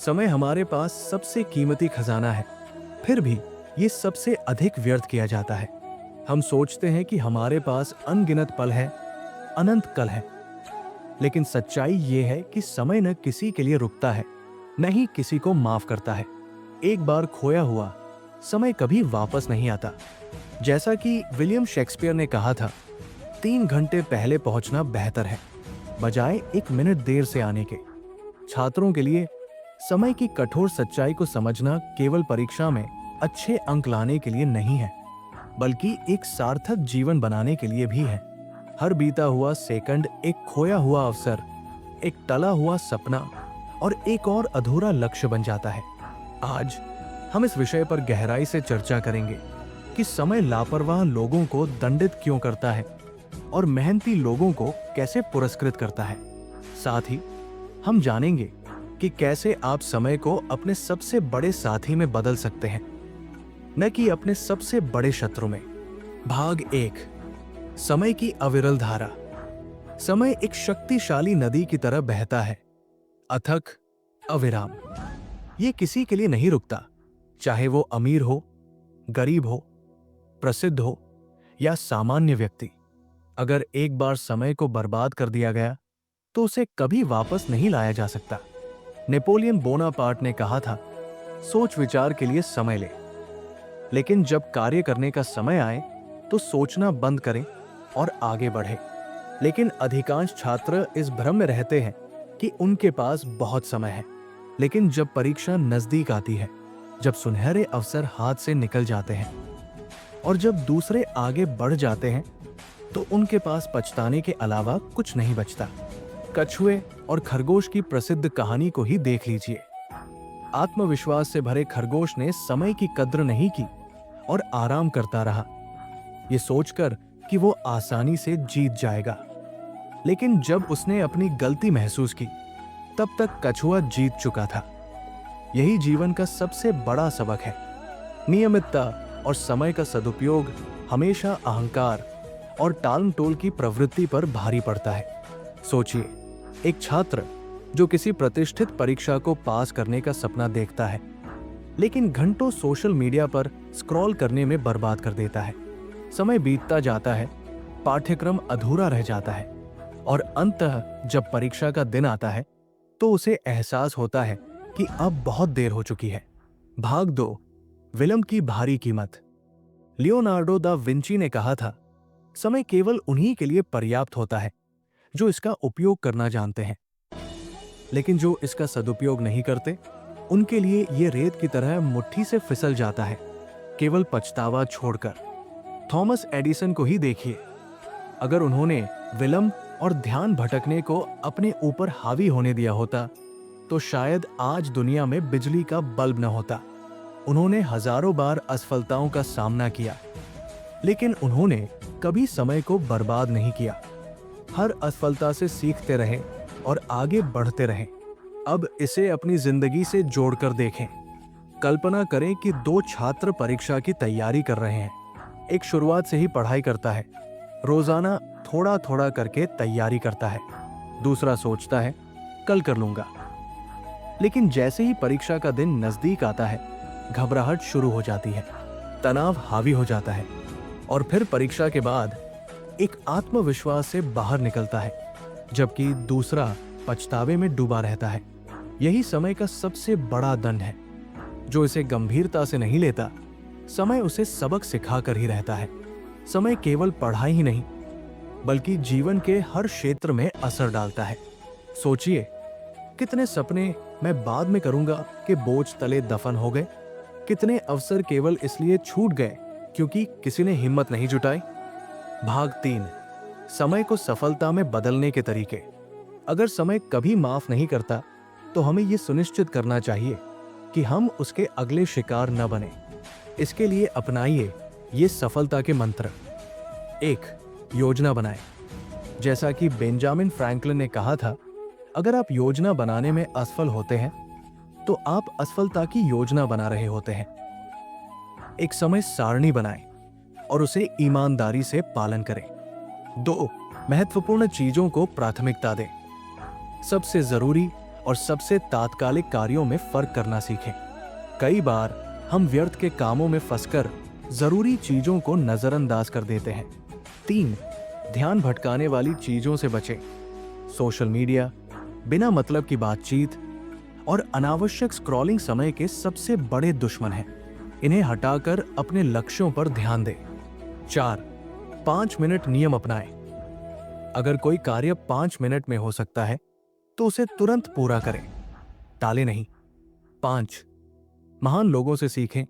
समय हमारे पास सबसे कीमती खजाना है, फिर भी ये सबसे अधिक व्यर्थ किया जाता है। हम सोचते हैं कि हमारे पास अनगिनत पल है, अनंत कल है, लेकिन सच्चाई ये है कि समय न किसी के लिए रुकता है, न ही किसी को माफ करता है। एक बार खोया हुआ समय कभी वापस नहीं आता। जैसा कि विलियम शेक्सपियर ने कहा था, 3 घंटे पहले पहुंचना बेहतर है बजाय 1 मिनट देर से आने के। छात्रों के लिए समय की कठोर सच्चाई को समझना केवल परीक्षा में अच्छे अंक लाने के लिए नहीं है, बल्कि एक सार्थक जीवन बनाने के लिए भी है। हर बीता हुआ सेकंड एक खोया हुआ अवसर, एक टला हुआ सपना और एक और अधूरा लक्ष्य बन जाता है। आज हम इस विषय पर गहराई से चर्चा करेंगे कि समय लापरवाह लोगों को दंडित क्यों करता है और मेहनती लोगों को कैसे पुरस्कृत करता है। साथ ही हम जानेंगे कि कैसे आप समय को अपने सबसे बड़े साथी में बदल सकते हैं, न कि अपने सबसे बड़े शत्रु में। भाग 1, समय की अविरल धारा। समय एक शक्तिशाली नदी की तरह बहता है, अथक, अविराम। ये किसी के लिए नहीं रुकता, चाहे वो अमीर हो, गरीब हो, प्रसिद्ध हो या सामान्य व्यक्ति। अगर एक बार समय को बर्बाद कर दिया गया तो उसे कभी वापस नहीं लाया जा सकता। नेपोलियन बोनापार्ट ने कहा था, सोच विचार के लिए समय ले, लेकिन जब कार्य करने का समय आए तो सोचना बंद करें और आगे बढ़े। लेकिन अधिकांश छात्र इस भ्रम में रहते हैं कि उनके पास बहुत समय है, लेकिन जब परीक्षा नजदीक आती है, जब सुनहरे अवसर हाथ से निकल जाते हैं और जब दूसरे आगे बढ़ जाते हैं, तो उनके पास पछताने के अलावा कुछ नहीं बचता। कछुए और खरगोश की प्रसिद्ध कहानी को ही देख लीजिए। आत्मविश्वास से भरे खरगोश ने समय की कद्र नहीं की और आराम करता रहा, ये सोचकर कि वो आसानी से जीत जाएगा। लेकिन जब उसने अपनी गलती महसूस की, तब तक कछुआ जीत चुका था। यही जीवन का सबसे बड़ा सबक है। नियमितता और समय का सदुपयोग हमेशा अहंकार और टालमटोल की प्रवृत्ति पर भारी पड़ता है। सोचिए, एक छात्र जो किसी प्रतिष्ठित परीक्षा को पास करने का सपना देखता है, लेकिन घंटों सोशल मीडिया पर स्क्रॉल करने में बर्बाद कर देता है। समय बीतता जाता है, पाठ्यक्रम अधूरा रह जाता है और अंततः जब परीक्षा का दिन आता है तो उसे एहसास होता है कि अब बहुत देर हो चुकी है। भाग 2, विलंब की भारी कीमत। लियोनार्डो दा विंची ने कहा था, समय केवल उन्हीं के लिए पर्याप्त होता है जो इसका उपयोग करना जानते हैं, लेकिन जो इसका सदुपयोग नहीं करते, उनके लिए यह रेत की तरह मुट्ठी से फिसल जाता है, केवल पछतावा छोड़कर। थॉमस एडिसन को ही देखिए, अगर उन्होंने विलंब और ध्यान भटकने को अपने ऊपर हावी होने दिया होता तो शायद आज दुनिया में बिजली का बल्ब न होता। उन्होंने हजारों बार असफलताओं का सामना किया, लेकिन उन्होंने कभी समय को बर्बाद नहीं किया। हर असफलता से सीखते रहे और आगे बढ़ते रहे। अब इसे अपनी जिंदगी से जोड़कर देखें। कल्पना करें कि 2 छात्र परीक्षा की तैयारी कर रहे हैं। एक शुरुआत से ही पढ़ाई करता है, रोजाना थोड़ा थोड़ा करके तैयारी करता है। दूसरा सोचता है, कल कर लूंगा। लेकिन जैसे ही परीक्षा का दिन नजदीक आता है, घबराहट शुरू हो जाती है, तनाव हावी हो जाता है और फिर परीक्षा के बाद एक आत्मविश्वास से बाहर निकलता है, जबकि दूसरा पछतावे में डूबा रहता है। यही समय का सबसे बड़ा दंड है। जो इसे गंभीरता से नहीं लेता, समय उसे सबक सिखाकर ही रहता है। समय केवल पढ़ाई ही नहीं, बल्कि जीवन के हर क्षेत्र में असर डालता है। सोचिए, कितने सपने मैं बाद में करूंगा कि बोझ तले दफन हो गए। कितने अवसर केवल इसलिए छूट गए क्योंकि किसी ने हिम्मत नहीं जुटाई। भाग 3, समय को सफलता में बदलने के तरीके। अगर समय कभी माफ नहीं करता, तो हमें यह सुनिश्चित करना चाहिए कि हम उसके अगले शिकार न बने। इसके लिए अपनाइए ये सफलता के मंत्र। 1, योजना बनाएं। जैसा कि बेंजामिन फ्रैंकलिन ने कहा था, अगर आप योजना बनाने में असफल होते हैं, तो आप असफलता की योजना बना रहे होते हैं। एक समय सारणी बनाएं और उसे ईमानदारी से पालन करें। 2, महत्वपूर्ण चीजों को प्राथमिकता दें। सबसे जरूरी और सबसे तात्कालिक कार्यों में फर्क करना सीखें। कई बार हम व्यर्थ के कामों में फंसकर जरूरी चीजों को नजरअंदाज कर देते हैं। 3. ध्यान भटकाने वाली चीजों से बचें। सोशल मीडिया, बिना मतलब की बातचीत और अनावश्यक स्क्रॉलिंग समय के सबसे बड़े दुश्मन हैं। इन्हें हटाकर अपने लक्ष्यों पर ध्यान दें। 4. 5 मिनट नियम अपनाएं। अगर कोई कार्य 5 मिनट में हो सकता है तो उसे तुरंत पूरा करें, टाले नहीं। 5. महान लोगों से सीखें।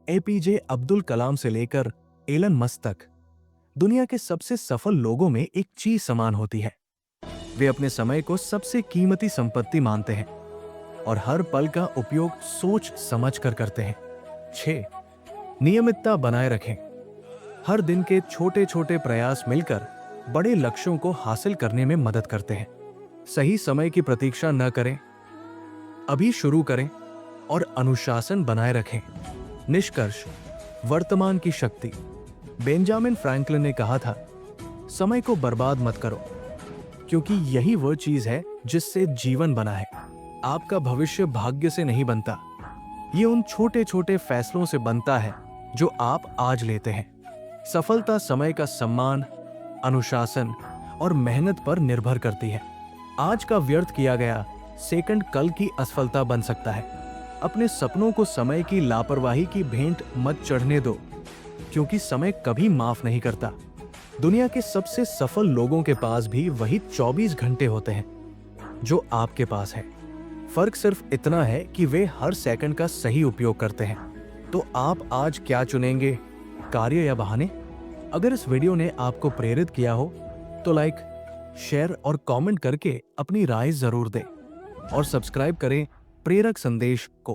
एपीजे अब्दुल कलाम से लेकर एलन मस्क तक दुनिया के सबसे सफल लोगों में एक चीज समान होती है, वे अपने समय को सबसे कीमती संपत्ति मानते हैं और हर पल का उपयोग सोच समझ कर करते हैं। 6. नियमितता बनाए रखें। हर दिन के छोटे छोटे प्रयास मिलकर बड़े लक्ष्यों को हासिल करने में मदद करते हैं। सही समय की प्रतीक्षा न करें, अभी शुरू करें और अनुशासन बनाए रखें। निष्कर्ष, वर्तमान की शक्ति। बेंजामिन फ्रैंकलिन ने कहा था, समय को बर्बाद मत करो, क्योंकि यही वह चीज है जिससे जीवन बना है। आपका भविष्य भाग्य से नहीं बनता, ये उन छोटे छोटे फैसलों से बनता है जो आप आज लेते हैं। सफलता समय का सम्मान, अनुशासन और मेहनत पर निर्भर करती है। आज का व्यर्थ किया गया सेकंड कल की असफलता बन सकता है। अपने सपनों को समय की लापरवाही की भेंट मत चढ़ने दो, क्योंकि समय कभी माफ नहीं करता। दुनिया के सबसे सफल लोगों के पास भी वही 24 घंटे होते हैं जो आपके पास है। फर्क सिर्फ इतना है कि वे हर सेकंड का सही उपयोग करते हैं। तो आप आज क्या चुनेंगे, कार्य या बहाने? अगर इस वीडियो ने आपको प्रेरित किया हो तो लाइक, शेयर और कमेंट करके अपनी राय जरूर दें और सब्सक्राइब करें प्रेरक संदेश को,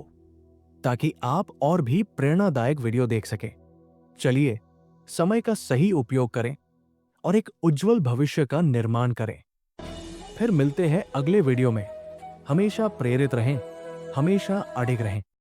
ताकि आप और भी प्रेरणादायक वीडियो देख सकें। चलिए, समय का सही उपयोग करें और एक उज्जवल भविष्य का निर्माण करें। फिर मिलते हैं अगले वीडियो में। हमेशा प्रेरित रहें, हमेशा अडिग रहें।